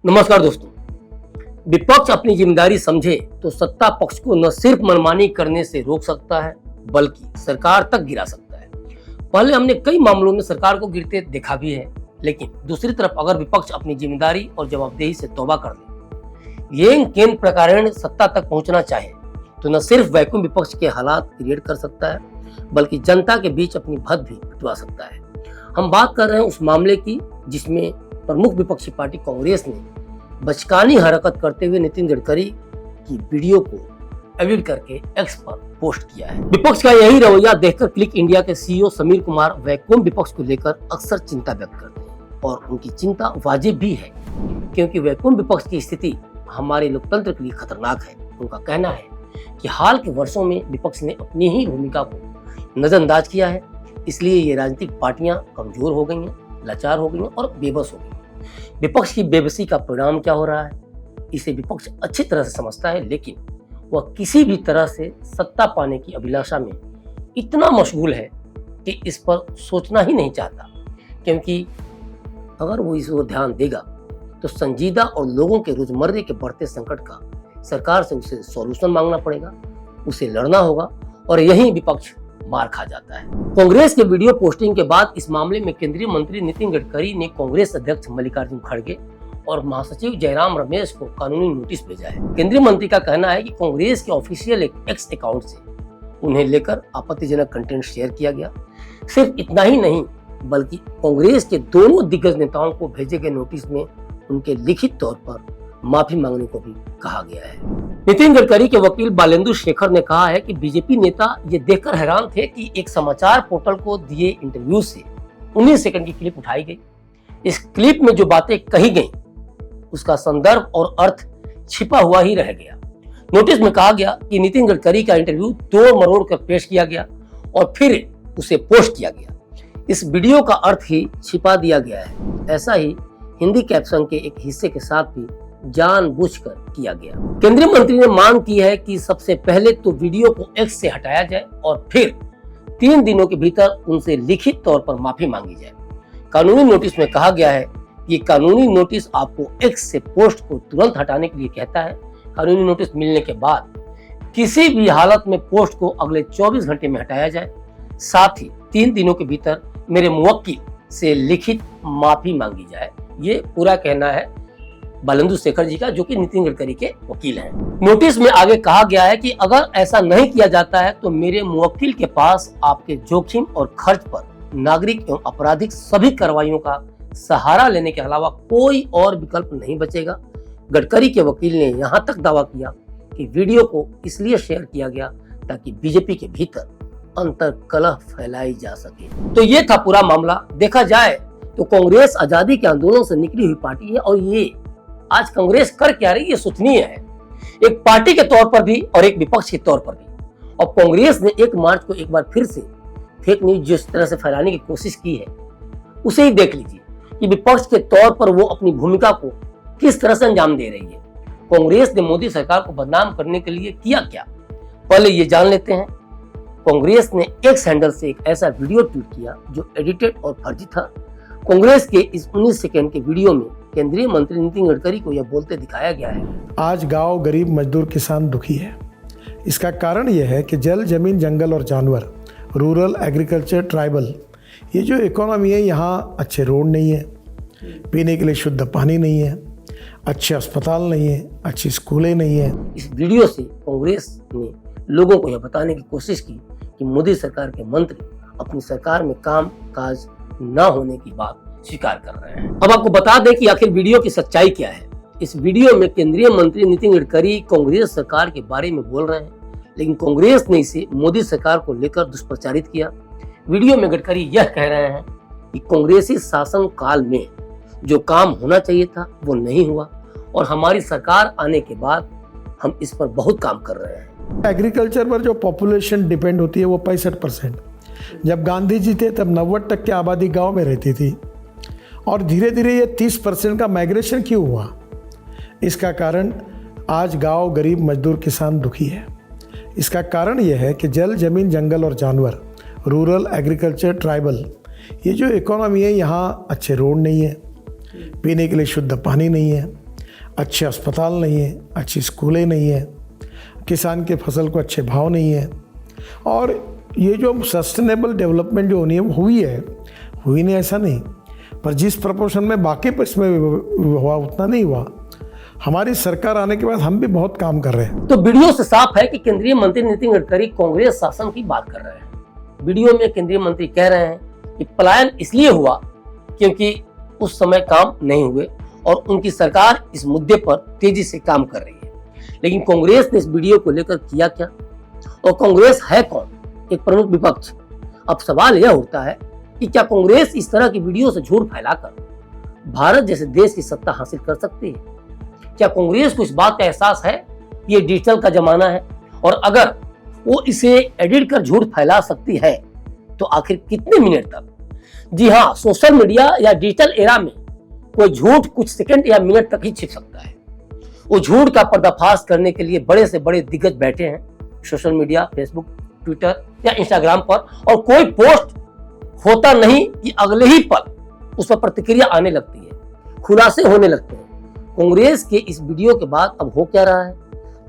नमस्कार दोस्तों। विपक्ष अपनी जिम्मेदारी समझे तो सत्ता पक्ष को न सिर्फ मनमानी करने से रोक सकता है बल्कि सरकार तक गिरा सकता है। पहले हमने कई मामलों में सरकार को गिरते देखा भी है, लेकिन दूसरी तरफ अगर विपक्ष अपनी जिम्मेदारी और जवाबदेही से तौबा कर ले, ये केंद्र प्रकारण सत्ता तक पहुंचना चाहे तो न सिर्फ वैक्यूम विपक्ष के हालात क्रिएट कर सकता है बल्कि जनता के बीच अपनी भद भी पिटवा सकता है। हम बात कर रहे हैं उस मामले की जिसमें प्रमुख विपक्षी पार्टी कांग्रेस ने बचकानी हरकत करते हुए नितिन गडकरी की वीडियो को एडिट करके एक्स पर पोस्ट किया है। विपक्ष का यही रवैया देखकर क्लिक इंडिया के सीईओ समीर कुमार वैक्यूम विपक्ष को लेकर अक्सर चिंता व्यक्त करते हैं और उनकी चिंता वाजिब भी है, क्योंकि वैक्यूम विपक्ष की स्थिति हमारे लोकतंत्र के लिए खतरनाक है। उनका कहना है कि हाल के वर्षों में विपक्ष ने अपनी ही भूमिका को नजरअंदाज किया है, इसलिए ये राजनीतिक पार्टियां कमजोर हो गई हैं, लाचार हो गई हैं और बेबस हो गई। विपक्ष की बेबसी का परिणाम क्या हो रहा है, इसे विपक्ष अच्छी तरह से समझता है, लेकिन वह किसी भी तरह से सत्ता पाने की अभिलाषा में इतना मशगूल है कि इस पर सोचना ही नहीं चाहता, क्योंकि अगर वो इस ओर ध्यान देगा तो संजीदा और लोगों के रोजमर्रे के बढ़ते संकट का सरकार से उसे सॉल्यूशन मांगना पड़ेगा, उसे लड़ना होगा और यही विपक्ष मार खा जाता है। कांग्रेस के वीडियो पोस्टिंग के बाद इस मामले में केंद्रीय मंत्री नितिन गडकरी ने कांग्रेस अध्यक्ष मल्लिकार्जुन खड़गे और महासचिव जयराम रमेश को कानूनी नोटिस भेजा है। केंद्रीय मंत्री का कहना है कि कांग्रेस के ऑफिशियल एक्स अकाउंट से उन्हें लेकर आपत्तिजनक कंटेंट शेयर किया गया। सिर्फ इतना ही नहीं बल्कि कांग्रेस के दोनों दिग्गज नेताओं को भेजे गए नोटिस में उनके लिखित तौर पर माफी मांगने को भी कहा गया है। नितिन गडकरी के वकील बालेंदु शेखर ने कहा है कि बीजेपी नेता ये देखकर हैरान थे कि एक समाचार पोर्टल को दिए इंटरव्यू से 19 सेकंड की क्लिप उठाई गई। इस क्लिप में जो बातें कही गई उसका संदर्भ और अर्थ छिपा हुआ ही रह गया। नोटिस में कहा गया कि नितिन गडकरी का इंटरव्यू तोड़ मरोड़ कर पेश किया गया और फिर उसे पोस्ट किया गया। इस वीडियो का अर्थ ही छिपा दिया गया है। ऐसा ही हिंदी कैप्शन के एक हिस्से के साथ भी जानबूझकर किया गया। केंद्रीय मंत्री ने मांग की है कि सबसे पहले तो वीडियो को एक्स से हटाया जाए और फिर 3 दिनों के भीतर उनसे लिखित तौर पर माफी मांगी जाए। कानूनी नोटिस में कहा गया है कि कानूनी नोटिस आपको एक्स से पोस्ट को तुरंत हटाने के लिए कहता है। कानूनी नोटिस मिलने के बाद किसी भी हालत में पोस्ट को अगले 24 घंटे में हटाया जाए, साथ ही 3 दिनों के भीतर मेरे मुवक्किल से लिखित माफी मांगी जाए। ये पूरा कहना है बालेंदु शेखर जी का, जो कि नितिन गडकरी के वकील हैं। नोटिस में आगे कहा गया है कि अगर ऐसा नहीं किया जाता है तो मेरे मुवक्किल के पास आपके जोखिम और खर्च पर नागरिक एवं आपराधिक सभी कार्रवाइयों का सहारा लेने के अलावा कोई और विकल्प नहीं बचेगा। गडकरी के वकील ने यहाँ तक दावा किया कि वीडियो को इसलिए शेयर किया गया ताकि बीजेपी के भीतर अंतर्कलह फैलाई जा सके। तो ये था पूरा मामला। देखा जाए तो कांग्रेस आजादी के आंदोलन से निकली हुई पार्टी है और ये आज कांग्रेस कर क्या रही है सोचनीय है, एक पार्टी के तौर पर भी और एक विपक्ष के तौर पर भी। और कांग्रेस ने 1 मार्च को एक बार फिर से फेक न्यूज जिस तरह से फैलाने की कोशिश की है, उसे ही देख लीजिए कि विपक्ष के तौर पर वो अपनी भूमिका को किस तरह से अंजाम दे रही है। कांग्रेस ने मोदी सरकार को बदनाम करने के लिए किया क्या, पहले ये जान लेते हैं। कांग्रेस ने एक्स हैंडल से एक ऐसा वीडियो ट्वीट किया जो एडिटेड और फर्जी था। कांग्रेस के इस 19 सेकंड के वीडियो में केंद्रीय मंत्री नितिन गडकरी को यह बोलते दिखाया गया है, आज गांव गरीब मजदूर किसान दुखी है। इसका कारण यह है कि जल जमीन जंगल और जानवर, रूरल एग्रीकल्चर ट्राइबल, ये जो इकोनॉमी है, यहाँ अच्छे रोड नहीं है, पीने के लिए शुद्ध पानी नहीं है, अच्छे अस्पताल नहीं है, अच्छी स्कूलें नहीं है। इस वीडियो से कांग्रेस ने लोगों को यह बताने की कोशिश की कि मोदी सरकार के मंत्री अपनी सरकार में काम काज न होने की बात स्वीकार कर रहे हैं। अब आपको बता दें कि आखिर वीडियो की सच्चाई क्या है। इस वीडियो में केंद्रीय मंत्री नितिन गडकरी कांग्रेस सरकार के बारे में बोल रहे हैं, लेकिन कांग्रेस ने इसे मोदी सरकार को लेकर दुष्प्रचारित किया। वीडियो में गडकरी यह कह रहे हैं कि कांग्रेसी शासन काल में जो काम होना चाहिए था वो नहीं हुआ और हमारी सरकार आने के बाद हम इस पर बहुत काम कर रहे हैं। एग्रीकल्चर पर जो पॉपुलेशन डिपेंड होती है वो 65%। जब गांधी जी थे तब 90% की आबादी गांव में रहती थी और धीरे धीरे ये 30% का माइग्रेशन क्यों हुआ? इसका कारण आज गांव गरीब मजदूर किसान दुखी है। इसका कारण यह है कि जल जमीन जंगल और जानवर, रूरल एग्रीकल्चर ट्राइबल, ये जो इकोनॉमी है, यहाँ अच्छे रोड नहीं है, पीने के लिए शुद्ध पानी नहीं है, अच्छे अस्पताल नहीं है, अच्छी स्कूलें नहीं है, किसान के फसल को अच्छे भाव नहीं है। और ये जो सस्टेनेबल डेवलपमेंट जो होनी है वो हुई नहीं ऐसा नहीं, पर जिस प्रपोर्शन में बाकी इसमें हुआ उतना नहीं हुआ। हमारी सरकार आने के बाद हम भी बहुत काम कर रहे हैं। तो वीडियो से साफ है कि केंद्रीय मंत्री नितिन गडकरी कांग्रेस शासन की बात कर रहे हैं। वीडियो में केंद्रीय मंत्री कह रहे हैं कि पलायन इसलिए हुआ क्योंकि उस समय काम नहीं हुए और उनकी सरकार इस मुद्दे पर तेजी से काम कर रही है। लेकिन कांग्रेस ने इस वीडियो को लेकर किया क्या, और कांग्रेस है कौन? एक प्रमुख विपक्ष। अब सवाल यह उठता है कि क्या कांग्रेस इस तरह की वीडियो से झूठ फैलाकर भारत जैसे देश की सत्ता हासिल कर सकती है? क्या कांग्रेस को इस बात का एहसास है कि ये डिजिटल का जमाना है, और अगर वो इसे एडिट कर झूठ फैला सकती है तो आखिर कितने मिनट तक? जी हाँ, सोशल मीडिया या डिजिटल एरा में कोई झूठ कुछ सेकंड या मिनट तक ही छिप सकता है। वो झूठ का पर्दाफाश करने के लिए बड़े से बड़े दिग्गज बैठे हैं सोशल मीडिया, फेसबुक, ट्विटर या इंस्टाग्राम पर, और कोई पोस्ट होता नहीं कि अगले ही पल उस पर प्रतिक्रिया आने लगती है, खुलासे होने लगते हैं। कांग्रेस के इस वीडियो के बाद अब हो क्या रहा है?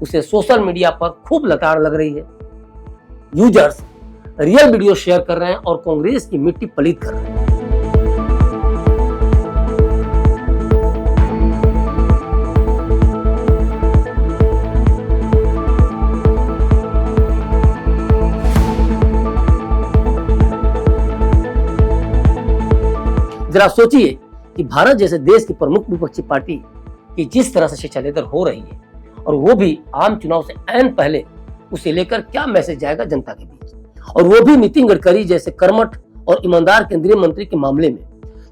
उसे सोशल मीडिया पर खूब लताड़ लग रही है। यूजर्स रियल वीडियो शेयर कर रहे हैं और कांग्रेस की मिट्टी पलीत कर रहे हैं। जरा सोचिए कि भारत जैसे देश की प्रमुख विपक्षी पार्टी की जिस तरह से शिक्षा लेकर हो रही है, और वो भी आम चुनाव से ऐन पहले, उसे लेकर क्या मैसेज जाएगा जनता के बीच, और वो भी नितिन गडकरी जैसे कर्मठ और ईमानदार केंद्रीय मंत्री के मामले में।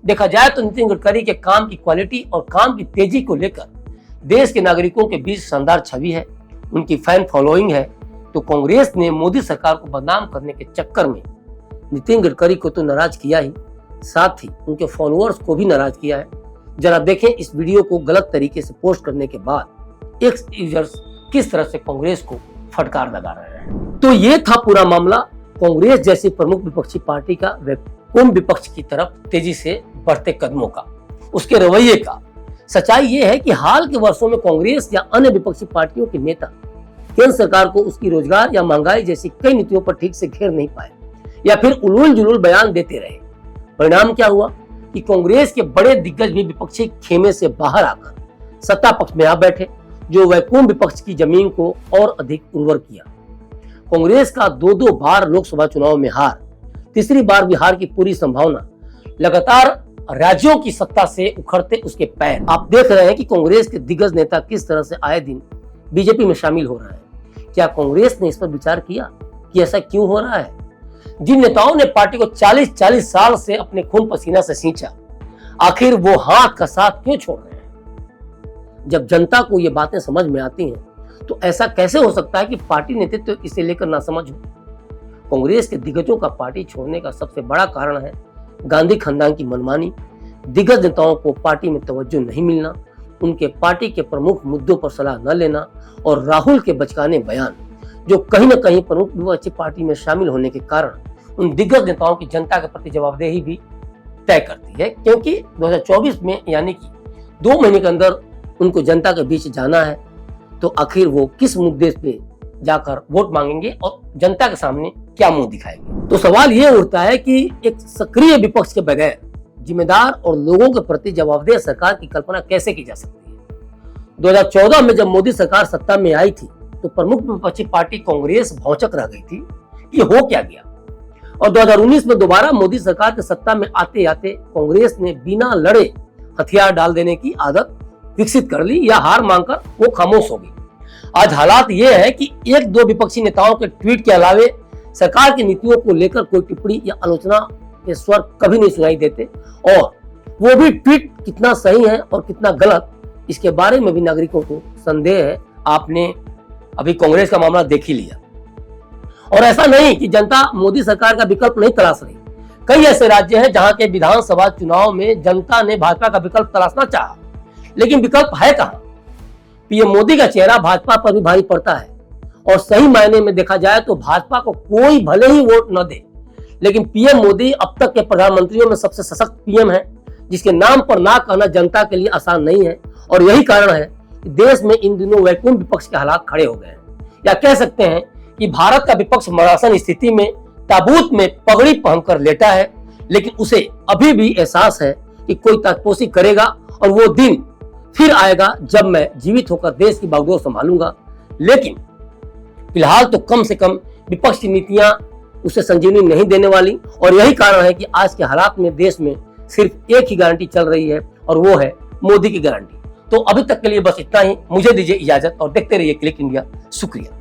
देखा जाए तो नितिन गडकरी के काम की क्वालिटी और काम की तेजी को लेकर देश के नागरिकों के बीच शानदार छवि है, उनकी फैन फॉलोइंग है। तो कांग्रेस ने मोदी सरकार को बदनाम करने के चक्कर में नितिन गडकरी को तो नाराज किया ही, साथ ही उनके फॉलोअर्स को भी नाराज किया है। जरा देखें इस वीडियो को गलत तरीके से पोस्ट करने के बाद एक्स यूजर्स किस तरह से कांग्रेस को फटकार लगा रहे हैं। तो ये था पूरा मामला कांग्रेस जैसी प्रमुख विपक्षी पार्टी का वैकुम विपक्ष की तरफ तेजी से बढ़ते कदमों का, उसके रवैये का। सच्चाई ये है कि हाल के वर्षों में कांग्रेस या अन्य विपक्षी पार्टियों के नेता केंद्र सरकार को उसकी रोजगार या महंगाई जैसी कई नीतियों पर ठीक से घेर नहीं पाए, या फिर उलूल जुलूल बयान देते रहे। परिणाम क्या हुआ कि कांग्रेस के बड़े दिग्गज भी विपक्षी खेमे से बाहर आकर सत्ता पक्ष में आ बैठे, जो वैकुम विपक्ष की जमीन को और अधिक उर्वर किया। कांग्रेस का दो बार लोकसभा चुनाव में हार, तीसरी बार बिहार की पूरी संभावना, लगातार राज्यों की सत्ता से उखड़ते उसके पैर। आप देख रहे हैं कि कांग्रेस के दिग्गज नेता किस तरह से आए दिन बीजेपी में शामिल हो रहे हैं। क्या कांग्रेस ने इस पर विचार किया कि ऐसा क्यों हो रहा है? जिन नेताओं ने पार्टी को 40-40 साल से अपने खून पसीना से सींचा, आखिर वो हाथ का साथ क्यों छोड़ रहे हैं? जब जनता को ये बातें समझ में आती हैं तो ऐसा कैसे हो सकता है कि पार्टी नेतृत्व तो इसे लेकर ना समझ हो? कांग्रेस के दिग्गजों का पार्टी छोड़ने का सबसे बड़ा कारण है गांधी खानदान की मनमानी, दिग्गज नेताओं को पार्टी में तवज्जो नहीं मिलना, उनके पार्टी के प्रमुख मुद्दों पर सलाह न लेना, और राहुल के बचकाने बयान जो कहीं न कहीं प्रमुख विपक्षी पार्टी में शामिल होने के कारण उन दिग्गज नेताओं की जनता के प्रति जवाबदेही भी तय करती है। क्योंकि 2024 में यानी कि 2 महीने के अंदर उनको जनता के बीच जाना है, तो आखिर वो किस मुद्दे पे जाकर वोट मांगेंगे और जनता के सामने क्या मुंह दिखाएंगे? तो सवाल ये उठता है कि एक सक्रिय विपक्ष के बगैर जिम्मेदार और लोगों के प्रति जवाबदेह सरकार की कल्पना कैसे की जा सकती है? 2014 में जब मोदी सरकार सत्ता में आई थी तो प्रमुख विपक्षी पार्टी कांग्रेस भौचक रह गई थी कि हो क्या गया, और 2019 में दोबारा मोदी सरकार के सत्ता में आते आते कांग्रेस ने बिना लड़े हथियार डाल देने की आदत विकसित कर ली, या हार मांगकर वो खामोश हो गई। आज हालात ये है कि 1-2 विपक्षी नेताओं के ट्वीट के अलावे सरकार की नीतियों को लेकर कोई टिप्पणी या आलोचना के स्वर कभी नहीं सुनाई देते, और वो भी ट्वीट कितना सही है और कितना गलत, इसके बारे में भी नागरिकों को संदेह है। आपने अभी कांग्रेस का मामला देख ही लिया। और ऐसा नहीं कि जनता मोदी सरकार का विकल्प नहीं तलाश रही। कई ऐसे राज्य हैं जहां के विधानसभा चुनाव में जनता ने भाजपा का विकल्प तलाशना चाहा, लेकिन विकल्प है कहां? पीएम मोदी का चेहरा भाजपा पर भी भारी पड़ता है, और सही मायने में देखा जाए तो भाजपा को कोई भले ही वोट न दे, लेकिन पीएम मोदी अब तक के प्रधानमंत्रियों में सबसे सशक्त पीएम है, जिसके नाम पर ना कहना जनता के लिए आसान नहीं है। और यही कारण है कि देश में इन दिनों वैकुंठ विपक्ष के हालात खड़े हो गए हैं, या कह सकते हैं कि भारत का विपक्ष मरासन स्थिति में ताबूत में पगड़ी पहनकर लेटा है, लेकिन उसे अभी भी एहसास है कि कोई ताजपोशी करेगा और वो दिन फिर आएगा जब मैं जीवित होकर देश की बागडोर संभालूंगा। लेकिन फिलहाल तो कम से कम विपक्ष की नीतियां उसे संजीवनी नहीं देने वाली, और यही कारण है कि आज के हालात में देश में सिर्फ एक ही गारंटी चल रही है, और वो है मोदी की गारंटी। तो अभी तक के लिए बस इतना ही। मुझे दीजिए इजाजत और देखते रहिए क्लिक इंडिया। शुक्रिया।